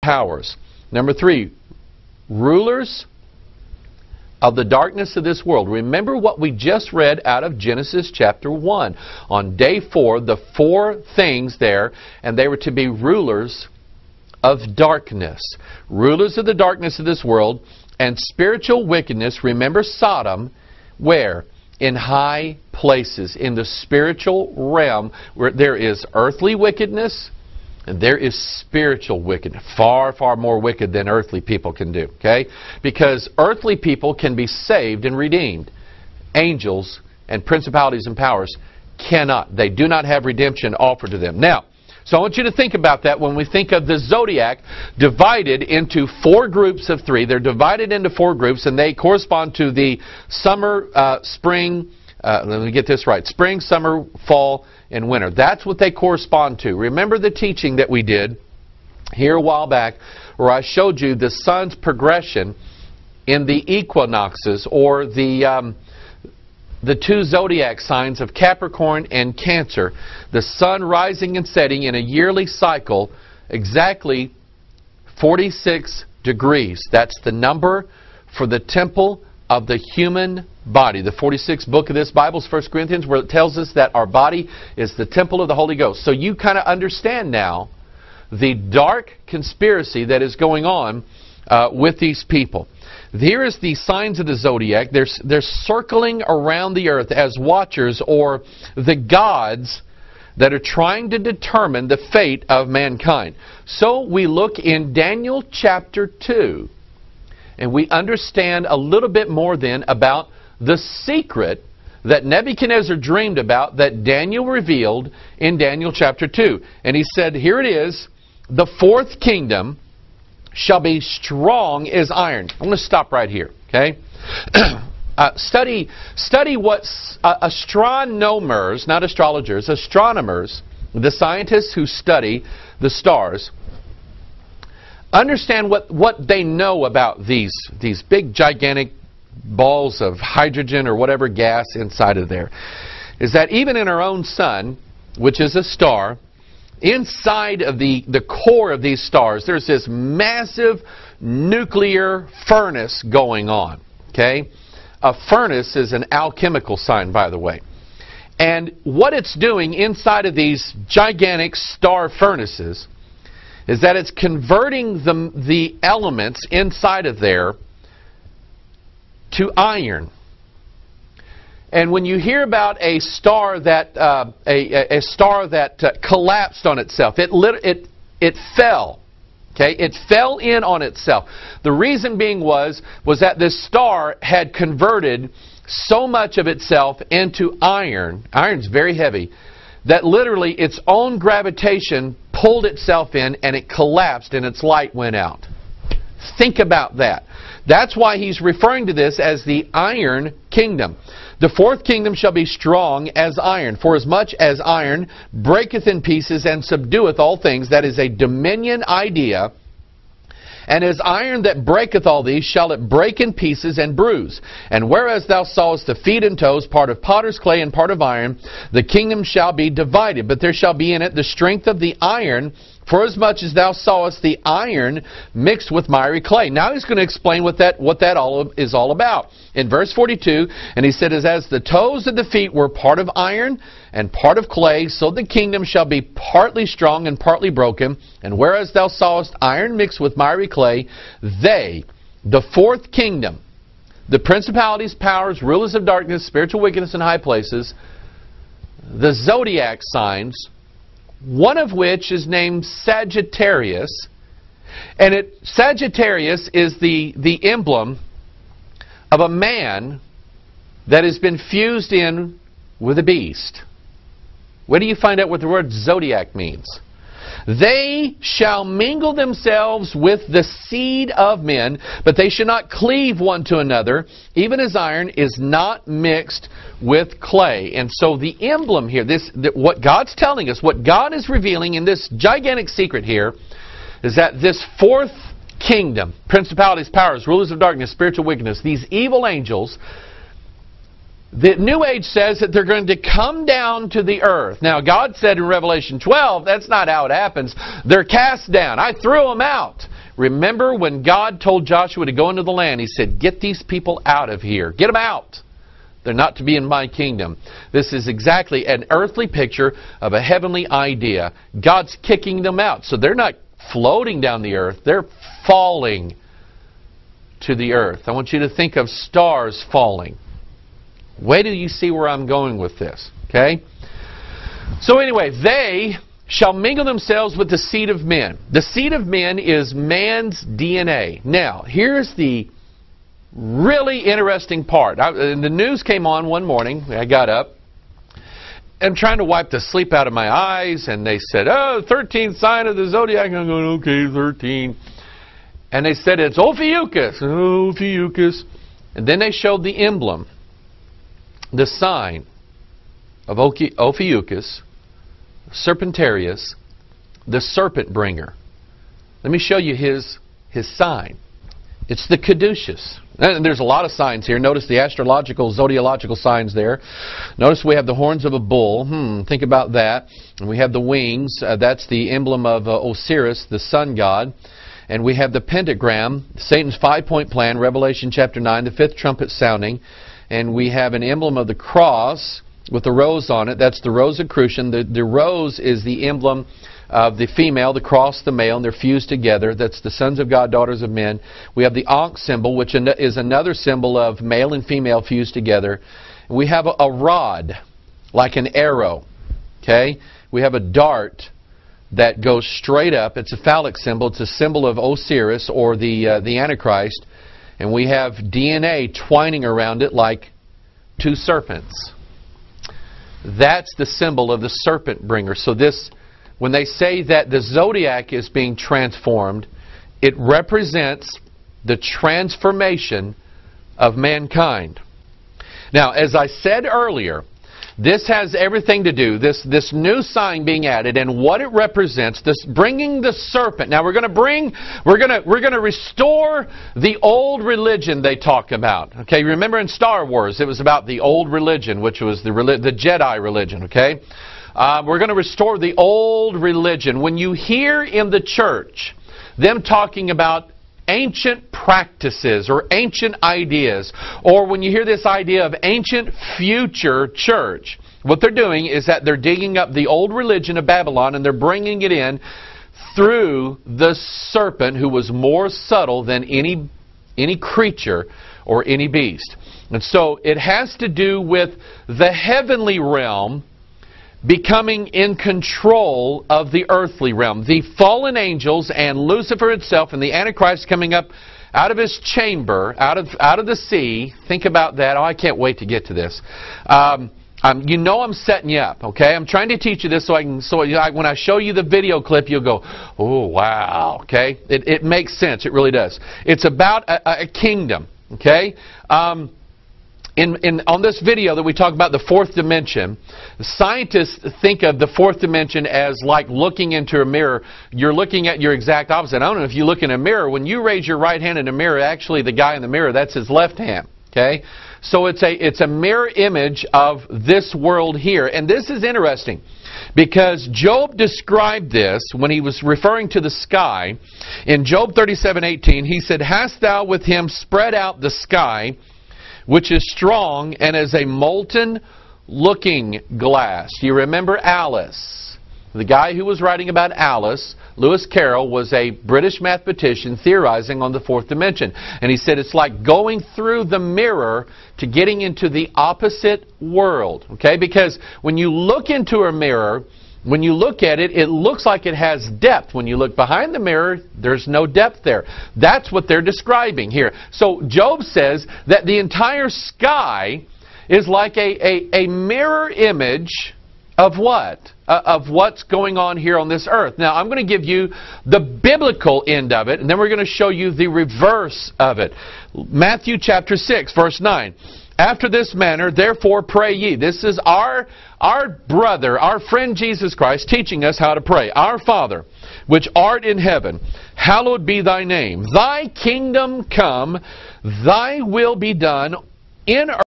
powers. Number 3, rulers of the darkness of this world. Remember what we just read out of Genesis chapter 1. On day 4, the 4 things there, and they were to be rulers of darkness. Rulers of the darkness of this world and spiritual wickedness. Remember Sodom, where? In high places, in the spiritual realm, where there is earthly wickedness and there is spiritual wickedness. Far, far more wicked than earthly people can do. Okay? Because earthly people can be saved and redeemed. Angels and principalities and powers cannot. They do not have redemption offered to them. Now, so I want you to think about that when we think of the zodiac divided into 4 groups of 3. They're divided into 4 groups, and they correspond to the summer, spring, let me get this right, spring, summer, fall, and winter. That's what they correspond to. Remember the teaching that we did here a while back where I showed you the sun's progression in the equinoxes, or the 2 zodiac signs of Capricorn and Cancer. The sun rising and setting in a yearly cycle, exactly 46 degrees. That's the number for the temple of the human body. The 46th book of this Bible is 1 Corinthians, where it tells us that our body is the temple of the Holy Ghost. So you kind of understand now the dark conspiracy that is going on with these people. Here is the signs of the zodiac. They're circling around the earth as watchers, or the gods that are trying to determine the fate of mankind. So we look in Daniel chapter 2, and we understand a little bit more then about the secret that Nebuchadnezzar dreamed about, that Daniel revealed in Daniel chapter 2. And he said, here it is, the 4th kingdom shall be strong as iron. I'm going to stop right here, okay? Study what astronomers, not astrologers, astronomers, the scientists who study the stars, understand what they know about these big gigantic balls of hydrogen or whatever gas inside of there. Is that even in our own sun, which is a star, inside of the core of these stars, there's this massive nuclear furnace going on. Okay? A furnace is an alchemical sign, by the way. And what it's doing inside of these gigantic star furnaces is that it's converting the elements inside of there to iron. And when you hear about a star that collapsed on itself, it fell. Okay, it fell in on itself. The reason being was that this star had converted so much of itself into iron. Iron's very heavy. That literally its own gravitation pulled itself in, and it collapsed, and its light went out. Think about that. That's why he's referring to this as the Iron Kingdom. The 4th kingdom shall be strong as iron, for as much as iron breaketh in pieces and subdueth all things. That is a dominion idea. And as iron that breaketh all these, shall it break in pieces and bruise. And whereas thou sawest the feet and toes, part of potter's clay and part of iron, the kingdom shall be divided. But there shall be in it the strength of the iron, for as much as thou sawest the iron mixed with miry clay. Now he's going to explain what that all is all about. In verse 42, and he said, as the toes of the feet were part of iron and part of clay, so the kingdom shall be partly strong and partly broken. And whereas thou sawest iron mixed with miry clay, they, the 4th kingdom, the principalities, powers, rulers of darkness, spiritual wickedness in high places, the zodiac signs, one of which is named Sagittarius. And Sagittarius is the emblem of a man that has been fused in with a beast. Where do you find out what the word zodiac means? They shall mingle themselves with the seed of men, but they shall not cleave one to another, even as iron is not mixed with clay. And so the emblem here, what God's telling us, what God is revealing in this gigantic secret here, is that this 4th kingdom, principalities, powers, rulers of darkness, spiritual wickedness, these evil angels, the New Age says that they're going to come down to the earth. Now, God said in Revelation 12, that's not how it happens. They're cast down. I threw them out. Remember when God told Joshua to go into the land, He said, get these people out of here. Get them out. They're not to be in my kingdom. This is exactly an earthly picture of a heavenly idea. God's kicking them out. So they're not floating down the earth. They're falling to the earth. I want you to think of stars falling. Wait till you see where I'm going with this. Okay? So anyway, they shall mingle themselves with the seed of men. The seed of men is man's DNA. Now, here's the really interesting part. The news came on one morning. I got up. I'm trying to wipe the sleep out of my eyes, and they said, oh, 13th sign of the Zodiac. I'm going, okay, 13. And they said, it's Ophiuchus. Oh, Ophiuchus. And then they showed the emblem, the sign of Ophiuchus, Serpentarius, the serpent bringer. Let me show you his sign. It's the caduceus. And there's a lot of signs here. Notice the astrological, zodiacal signs there. Notice we have the horns of a bull. Think about that. And we have the wings. That's the emblem of Osiris, the sun god. And we have the pentagram, Satan's 5-point plan, Revelation chapter 9, the 5th trumpet sounding. And we have an emblem of the cross with a rose on it. That's the Rosicrucian. The rose is the emblem of the female, the cross the male, and they're fused together. That's the sons of God, daughters of men. We have the Ankh symbol, which is another symbol of male and female fused together. We have a rod, like an arrow. Okay? We have a dart that goes straight up. It's a phallic symbol. It's a symbol of Osiris, or the Antichrist. And we have DNA twining around it like two serpents. That's the symbol of the serpent bringer. So this, when they say that the zodiac is being transformed, it represents the transformation of mankind. Now, as I said earlier, this has everything to do, this new sign being added, and what it represents, this bringing the serpent. Now we're going to restore the old religion they talk about. Okay, remember in Star Wars it was about the old religion, which was the Jedi religion. Okay, we're going to restore the old religion. When you hear in the church them talking about ancient practices or ancient ideas, or when you hear this idea of ancient future church, what they're doing is that they're digging up the old religion of Babylon and they're bringing it in through the serpent, who was more subtle than any creature or any beast. And so it has to do with the heavenly realm becoming in control of the earthly realm. The fallen angels and Lucifer itself and the Antichrist coming up out of his chamber, out of the sea. Think about that. Oh, I can't wait to get to this. You know I'm setting you up, okay? I'm trying to teach you this so when I show you the video clip, you'll go, oh, wow, okay? It makes sense. It really does. It's about a kingdom, okay? On this video that we talk about the fourth dimension, scientists think of the fourth dimension as like looking into a mirror. You're looking at your exact opposite. I don't know if you look in a mirror. When you raise your right hand in a mirror, actually the guy in the mirror, that's his left hand. Okay? So it's a mirror image of this world here. And this is interesting because Job described this when he was referring to the sky. In Job 37:18, he said, hast thou with him spread out the sky, which is strong and as a molten looking glass. You remember Alice. The guy who was writing about Alice, Lewis Carroll, was a British mathematician theorizing on the fourth dimension. And he said it's like going through the mirror to getting into the opposite world. Okay? Because when you look into a mirror, when you look at it, it looks like it has depth. When you look behind the mirror, there's no depth there. That's what they're describing here. So Job says that the entire sky is like a mirror image of what? Of what's going on here on this earth. Now, I'm going to give you the biblical end of it, and then we're going to show you the reverse of it. Matthew chapter 6, verse 9. After this manner, therefore pray ye. This is our brother, our friend Jesus Christ, teaching us how to pray. Our Father, which art in heaven, hallowed be thy name. Thy kingdom come, thy will be done in earth